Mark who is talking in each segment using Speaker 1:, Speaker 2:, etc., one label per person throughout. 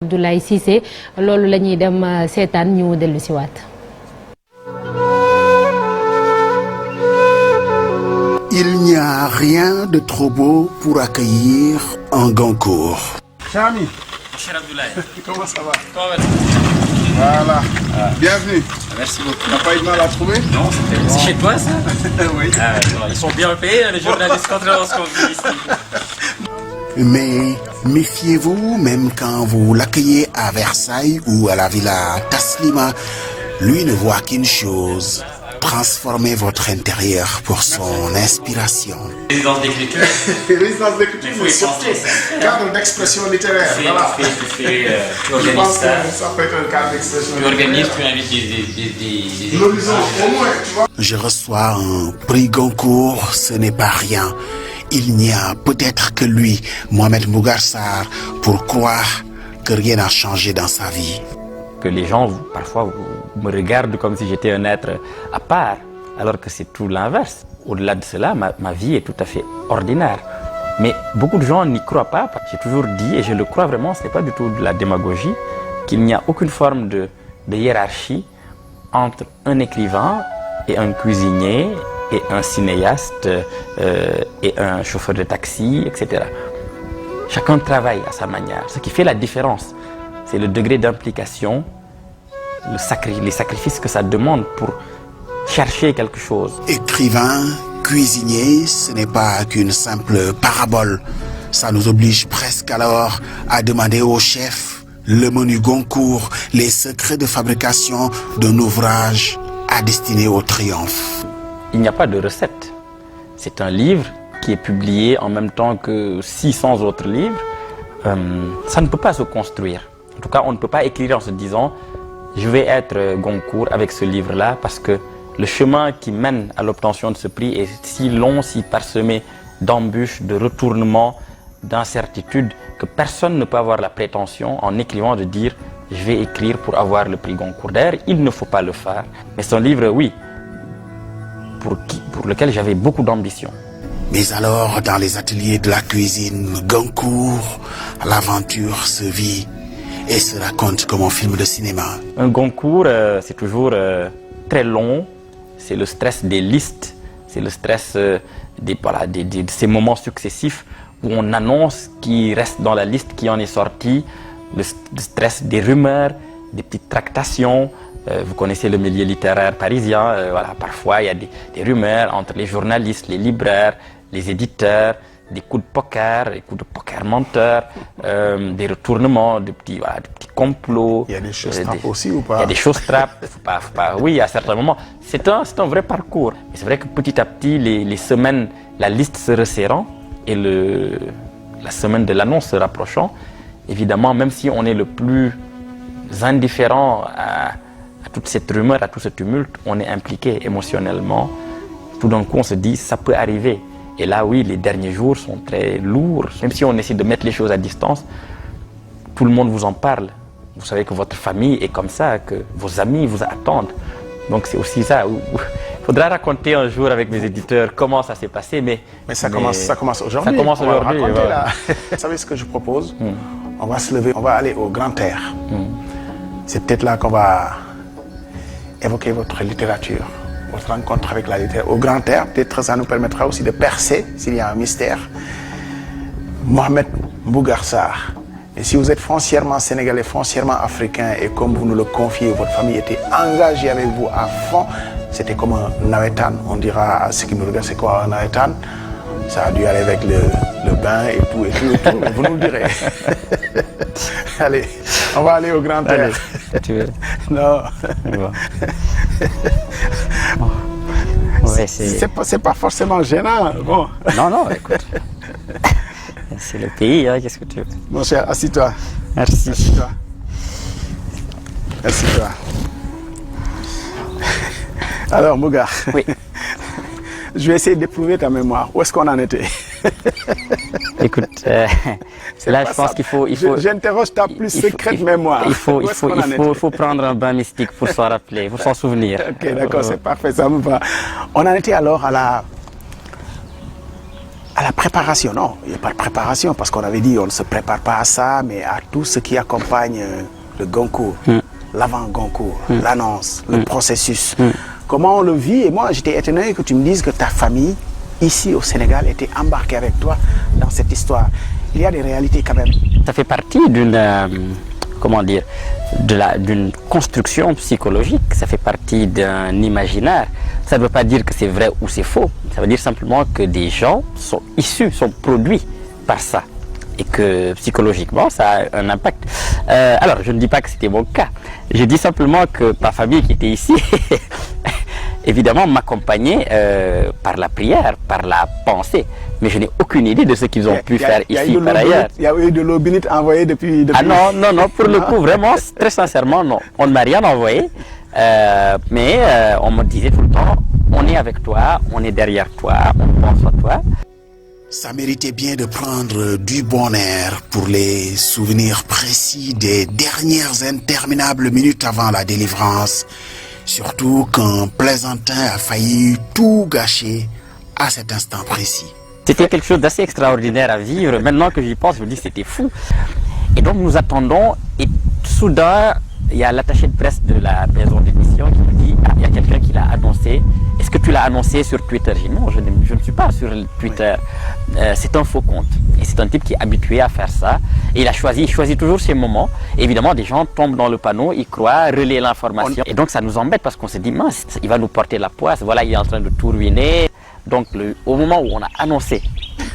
Speaker 1: Abdoulaye Cissé loolu la ñuy dem seetaan ñu dellu si waat.
Speaker 2: Il n'y a rien de trop beau pour accueillir un Goncourt.
Speaker 3: Chami.
Speaker 4: Cher Abdoulaye.
Speaker 3: Comment ça va?
Speaker 4: Comment vas-tu?
Speaker 3: Voilà. Bienvenue.
Speaker 4: Merci beaucoup.
Speaker 3: Tu n'as pas eu de mal à trouver?
Speaker 4: Non, c'est chez toi ça?
Speaker 3: Oui.
Speaker 4: Ils sont bien payés, les journalistes, contrairement à ce qu'on dit ici.
Speaker 2: Mais méfiez-vous, même quand vous l'accueillez à Versailles ou à la Villa Taslima, lui ne voit qu'une chose: transformer votre intérieur pour son inspiration.
Speaker 4: Résidence d'écriture.
Speaker 3: Résidence d'écriture,
Speaker 4: Il faut y penser, ça.
Speaker 3: cadre d'expression littéraire. Voilà.
Speaker 4: Tu
Speaker 3: Je
Speaker 4: organises
Speaker 3: pense
Speaker 4: ça.
Speaker 3: que ça peut être un cadre d'expression
Speaker 4: Tu organises, tu invites des
Speaker 3: L'horizon, au moins, tu vois.
Speaker 2: Je reçois un prix Goncourt, ce n'est pas rien. Il n'y a peut-être que lui, Mohamed Mbougar Sarr, pour croire que rien n'a changé dans sa vie.
Speaker 5: Que les gens, parfois, me regardent comme si j'étais un être à part, alors que c'est tout l'inverse. Au-delà de cela, ma vie est tout à fait ordinaire. Mais beaucoup de gens n'y croient pas. J'ai toujours dit, et je le crois vraiment, ce n'est pas du tout de la démagogie, qu'il n'y a aucune forme de hiérarchie entre un écrivain et un cuisinier et un cinéaste et un chauffeur de taxi, etc. Chacun travaille à sa manière. Ce qui fait la différence, c'est le degré d'implication, les sacrifices que ça demande pour chercher quelque chose.
Speaker 2: Écrivain, cuisinier, ce n'est pas qu'une simple parabole. Ça nous oblige presque alors à demander au chef le menu Goncourt, les secrets de fabrication d'un ouvrage à destiner au triomphe.
Speaker 5: Il n'y a pas de recette. C'est un livre qui est publié en même temps que 600 autres livres. Ça ne peut pas se construire. En tout cas, on ne peut pas écrire en se disant « je vais être Goncourt avec ce livre-là » parce que le chemin qui mène à l'obtention de ce prix est si long, si parsemé d'embûches, de retournements, d'incertitudes que personne ne peut avoir la prétention en écrivant de dire « je vais écrire pour avoir le prix Goncourt ». D'ailleurs, il ne faut pas le faire. Mais c'est un livre, oui, pour lequel j'avais beaucoup d'ambition.
Speaker 2: Mais alors, dans les ateliers de la cuisine Goncourt, l'aventure se vit et se raconte comme un film de cinéma.
Speaker 5: Un Goncourt, c'est toujours très long. C'est le stress des listes, c'est le stress de ces moments successifs où on annonce qui reste dans la liste, qui en est sorti, le stress des rumeurs, des petites tractations. Vous connaissez le milieu littéraire parisien, voilà, parfois il y a des rumeurs entre les journalistes, les libraires, les éditeurs, des coups de poker menteurs, des retournements, de petits complots.
Speaker 3: Il y a des choses trappes aussi ou pas?
Speaker 5: Il y a des choses trappes, faut pas, oui, à certains moments. C'est un vrai parcours. Et c'est vrai que petit à petit, les semaines, la liste se resserrant et la semaine de l'annonce se rapprochant, évidemment, même si on est le plus indifférent à toute cette rumeur, à tout ce tumulte, on est impliqué émotionnellement. Tout d'un coup, on se dit, ça peut arriver. Et là, oui, les derniers jours sont très lourds. Même si on essaie de mettre les choses à distance, tout le monde vous en parle. Vous savez que votre famille est comme ça, que vos amis vous attendent. Donc c'est aussi ça. Il faudra raconter un jour avec mes éditeurs comment ça s'est passé. Mais
Speaker 3: ça commence aujourd'hui.
Speaker 5: Ça commence aujourd'hui.
Speaker 3: Voilà. Vous savez ce que je propose? On va se lever, on va aller au Grand Air. C'est peut-être là qu'on va évoquer votre littérature, votre rencontre avec la littérature. Au Grand Air, peut-être ça nous permettra aussi de percer s'il y a un mystère. Mohamed Mbougar Sarr. Et si vous êtes foncièrement sénégalais, foncièrement africain, et comme vous nous le confiez, votre famille était engagée avec vous à fond, c'était comme un nawetan. On dira à ceux qui nous regardent, c'est quoi un nawetan? Ça a dû aller avec le bain et tout, mais vous nous le direz. Allez, on va aller au Grand Air.
Speaker 5: Tu veux?
Speaker 3: Non.
Speaker 5: Ouais,
Speaker 3: c'est pas forcément gênant. Bon.
Speaker 5: Non, écoute. C'est le pays, hein, qu'est-ce que tu veux?
Speaker 3: Mon cher, assis-toi.
Speaker 5: Merci.
Speaker 3: Assis-toi. Assis-toi. Alors, Mbougar.
Speaker 5: Oui.
Speaker 3: Je vais essayer d'éprouver ta mémoire. Où est-ce qu'on en était?
Speaker 5: Écoute, là, je pense qu'il faut...
Speaker 3: J'interroge ta plus secrète mémoire.
Speaker 5: Il faut prendre un bain mystique pour s'en rappeler, pour s'en souvenir.
Speaker 3: Ok, d'accord, c'est parfait, ça me va. On en était alors à À la préparation, non, il n'y a pas de préparation parce qu'on avait dit on ne se prépare pas à ça, mais à tout ce qui accompagne le Goncourt, l'avant-Goncourt, l'annonce, le processus. Comment on le vit? Et moi, j'étais étonné que tu me dises que ta famille, ici au Sénégal, était embarquée avec toi dans cette histoire. Il y a des réalités quand même.
Speaker 5: Ça fait partie d'une, comment dire, d'une construction psychologique, ça fait partie d'un imaginaire. Ça ne veut pas dire que c'est vrai ou c'est faux, ça veut dire simplement que des gens sont issus, sont produits par ça. Et que psychologiquement, ça a un impact. Alors, je ne dis pas que c'était mon cas. Je dis simplement que ma famille qui était ici, évidemment, m'accompagnait par la prière, par la pensée. Mais je n'ai aucune idée de ce qu'ils ont pu faire ici par ailleurs.
Speaker 3: Il y a eu de l'eau bénite envoyée depuis...
Speaker 5: Ah non, non, non, pour le coup, vraiment, très sincèrement, non. On ne m'a rien envoyé. Mais on me disait tout le temps, on est avec toi, on est derrière toi, on pense à toi.
Speaker 2: Ça méritait bien de prendre du bon air pour les souvenirs précis des dernières interminables minutes avant la délivrance. Surtout qu'un plaisantin a failli tout gâcher à cet instant précis.
Speaker 5: C'était quelque chose d'assez extraordinaire à vivre. Maintenant que j'y pense, je me dis que c'était fou. Et donc nous attendons et soudain, il y a l'attaché de presse de la maison d'édition qui me dit « Ah, il y a quelqu'un qui l'a annoncé. Est-ce que tu l'as annoncé sur Twitter ?» Je dis « Non, je ne suis pas sur Twitter. C'est un faux compte. » Et c'est un type qui est habitué à faire ça. Et il choisit toujours ses moments. Et évidemment, des gens tombent dans le panneau, ils croient, relaient l'information. Et donc ça nous embête parce qu'on se dit « Mince, il va nous porter la poisse. Voilà, il est en train de tout ruiner. » Donc au moment où on a annoncé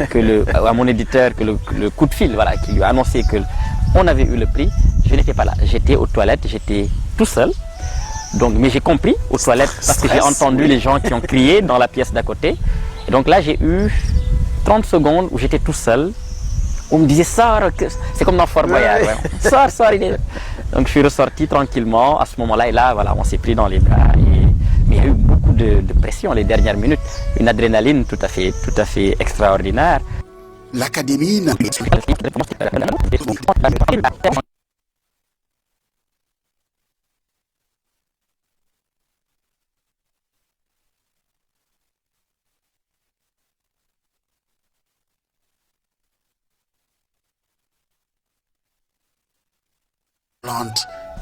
Speaker 5: à mon éditeur que le coup de fil, voilà, qui lui a annoncé qu'on avait eu le prix, je n'étais pas là. J'étais aux toilettes, j'étais tout seul. Donc, mais j'ai compris aux toilettes parce que j'ai entendu les gens qui ont crié dans la pièce d'à côté. Et donc là, j'ai eu 30 secondes où j'étais tout seul. On me disait, sors, c'est comme dans Fort Boyard. Ouais. Sors, il est... Donc je suis ressorti tranquillement à ce moment-là. Et là, voilà, on s'est pris dans les bras. Mais il y a eu beaucoup de pression les dernières minutes. Une adrénaline tout à fait extraordinaire.
Speaker 2: L'Académie n'a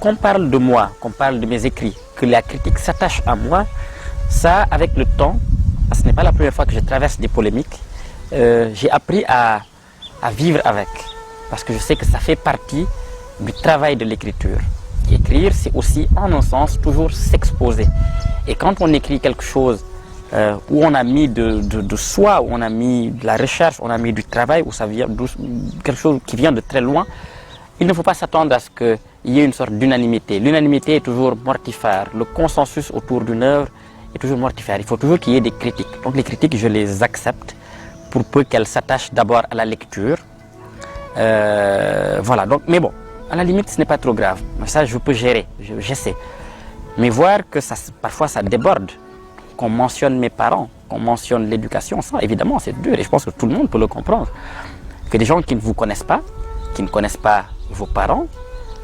Speaker 5: Qu'on parle de moi, qu'on parle de mes écrits, que la critique s'attache à moi, ça, avec le temps, ce n'est pas la première fois que je traverse des polémiques, j'ai appris à vivre avec. Parce que je sais que ça fait partie du travail de l'écriture. Écrire, c'est aussi, en un sens, toujours s'exposer. Et quand on écrit quelque chose où on a mis de soi, où on a mis de la recherche, on a mis du travail, où ça vient quelque chose qui vient de très loin, il ne faut pas s'attendre à ce qu'il y ait une sorte d'unanimité. L'unanimité est toujours mortifère. Le consensus autour d'une œuvre est toujours mortifère. Il faut toujours qu'il y ait des critiques. Donc les critiques, je les accepte pour peu qu'elles s'attachent d'abord à la lecture. Voilà. Donc, mais bon, à la limite, ce n'est pas trop grave. Ça, je peux gérer. J'essaie. Mais voir que parfois ça déborde, qu'on mentionne mes parents, qu'on mentionne l'éducation, ça, évidemment, c'est dur. Et je pense que tout le monde peut le comprendre. Que des gens qui ne vous connaissent pas, qui ne connaissent pas vos parents,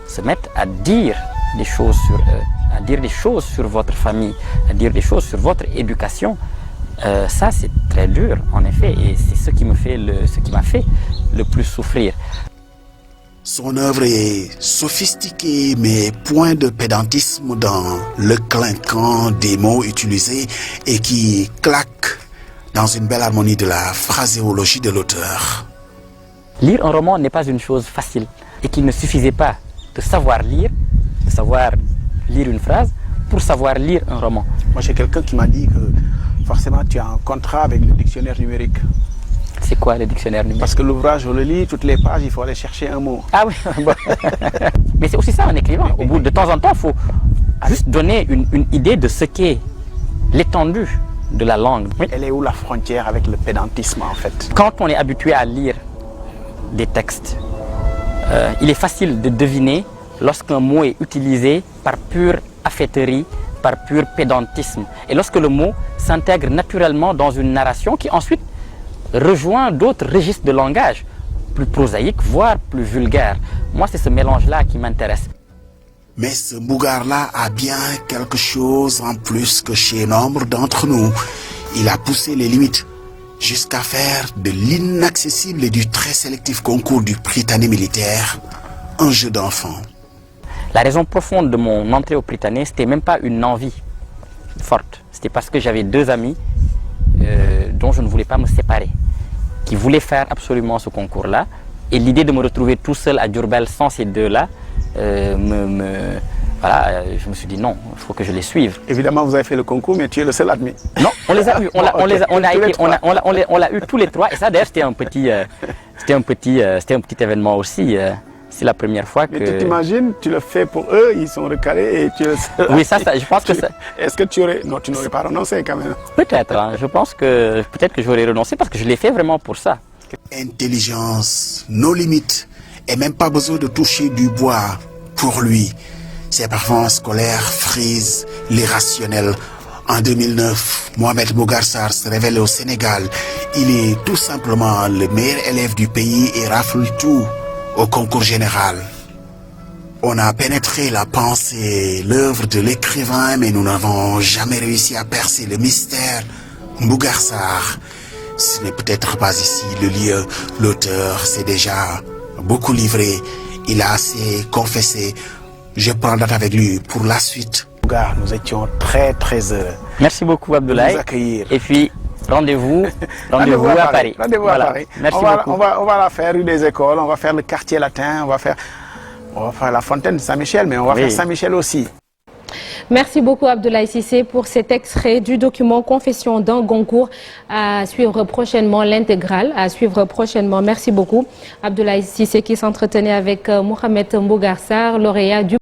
Speaker 5: se mettent à dire des choses sur eux, à dire des choses sur votre famille, à dire des choses sur votre éducation. Ça, c'est très dur, en effet, et c'est ce qui m'a fait le plus souffrir.
Speaker 2: Son œuvre est sophistiquée, mais point de pédantisme dans le clinquant des mots utilisés et qui claque dans une belle harmonie de la phraséologie de l'auteur.
Speaker 5: Lire un roman n'est pas une chose facile et qu'il ne suffisait pas de savoir lire une phrase pour savoir lire un roman.
Speaker 3: Moi, j'ai quelqu'un qui m'a dit que forcément tu as un contrat avec le dictionnaire numérique.
Speaker 5: C'est quoi le dictionnaire numérique?
Speaker 3: Parce que l'ouvrage, on le lit, toutes les pages, il faut aller chercher un mot.
Speaker 5: Ah oui, mais c'est aussi ça un écrivain. Au bout de temps en temps, il faut juste donner une idée de ce qu'est l'étendue de la langue.
Speaker 3: Elle est où la frontière avec le pédantisme en fait?
Speaker 5: Quand on est habitué à lire des textes, il est facile de deviner lorsqu'un mot est utilisé par pure affaîterie, par pur pédantisme. Et lorsque le mot s'intègre naturellement dans une narration qui ensuite rejoint d'autres registres de langage, plus prosaïques, voire plus vulgaires. Moi, c'est ce mélange-là qui m'intéresse.
Speaker 2: Mais ce Mbougar-là a bien quelque chose en plus que chez nombre d'entre nous. Il a poussé les limites jusqu'à faire de l'inaccessible et du très sélectif concours du Prytanée militaire un jeu d'enfant.
Speaker 5: La raison profonde de mon entrée au Prytanée, c'était même pas une envie forte. C'était parce que j'avais deux amis dont je ne voulais pas me séparer, qui voulaient faire absolument ce concours-là. Et l'idée de me retrouver tout seul à Diourbel sans ces deux-là, voilà, je me suis dit non, il faut que je les suive.
Speaker 3: Évidemment, vous avez fait le concours, mais tu es le seul admis.
Speaker 5: Non, on les a eu, on l'a eu tous les trois. Et ça, d'ailleurs, c'était un petit événement aussi. C'est la première fois que...
Speaker 3: Mais tu t'imagines, tu le fais pour eux, ils sont recalés et tu es le seul.
Speaker 5: Oui, ça je pense que ça...
Speaker 3: Est-ce que tu aurais... Non, tu n'aurais pas renoncé quand même.
Speaker 5: Peut-être, hein, je pense que peut-être que j'aurais renoncé parce que je l'ai fait vraiment pour ça.
Speaker 2: Intelligence, nos limites, et même pas besoin de toucher du bois. Pour lui, ses performances scolaires frisent l'irrationnel. En 2009, Mohamed Bougar Sarr se révèle au Sénégal. Il est tout simplement le meilleur élève du pays et rafle tout au concours général. On a pénétré la pensée, l'œuvre de l'écrivain, mais nous n'avons jamais réussi à percer le mystère. Bougar Sarr, ce n'est peut-être pas ici le lieu. L'auteur s'est déjà beaucoup livré. Il a assez confessé. Je prends date avec lui pour la suite.
Speaker 3: Bougar, nous étions très très heureux.
Speaker 5: Merci beaucoup Abdoulaye.
Speaker 3: De vous accueillir.
Speaker 5: Et puis rendez-vous à Paris.
Speaker 3: Rendez-vous à Paris.
Speaker 5: Merci beaucoup.
Speaker 3: On va la faire rue des Écoles, on va faire le quartier latin, on va faire la fontaine de Saint-Michel, mais on va faire Saint-Michel aussi.
Speaker 1: Merci beaucoup Abdoulaye Cissé pour cet extrait du document Confession d'un Goncourt à suivre prochainement, l'intégrale à suivre prochainement. Merci beaucoup Abdoulaye Cissé qui s'entretenait avec Mohamed Bougar Sarr, lauréat du